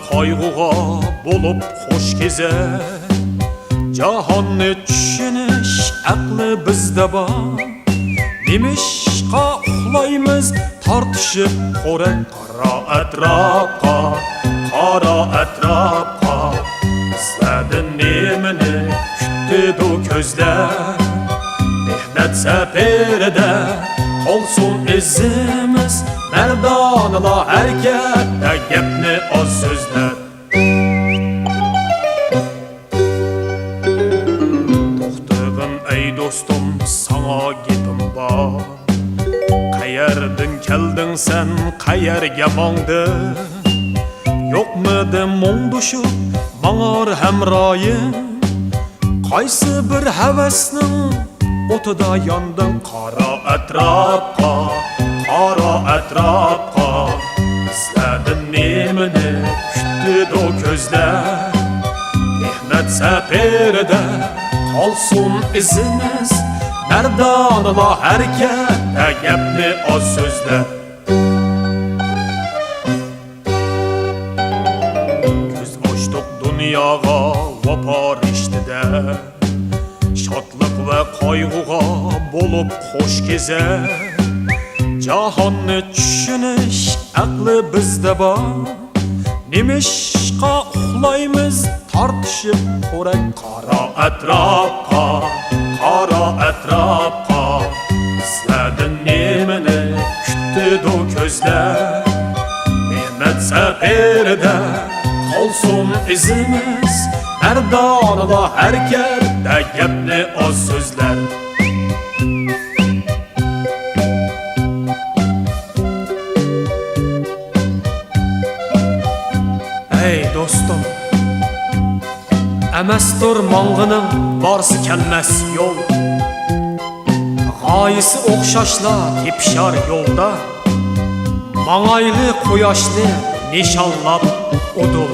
qayg'uga bo'lib xo'sh kezer. Jahonni tushunish aqli bizda bor. Nimishqa uxlaymiz tortishib xo'rak qaro atrofga, qaro atrofga. Izladi nemini kutdi ko'zlar. Mehnat safarida qolsin izimiz, mardonala harakatda gapni oz so'zlar. To'xtag'in ey do'stim, sana gapim bor. Qayerdan kelding sen, qayerga mongding? Yo'qmidi mungdushib mang'or hamroyim? Qaysi bir havasning o'tida yonding? Qaro atrofga, qaro atrofga. Izladi nemini kutdi ko'zlar. Mehnat safarida qolsin izimiz, mardonala harakatda gapni oz so'zlar. Ko'z ochdik dunyoga vafo rishtida, shodlik va qayg'uga bo'lib xo'sh kezer. Jahonni tushunish aqli bizda bor. Nimishqa uxlaymiz tortishib xo'rak qaro atrofga, qaro atrofga. Izladi nemini kutdi ko'zlar. Mehnat safarida qolsin izimiz, mardonala harakatda gapni oz so'zlar. Ey do'stim, emasdir mong'ining borsi kelmas yo'l. G'oyisi o'xshashlar tepishar yo'lda. Mang'ayli quyoshni nishonlab udul.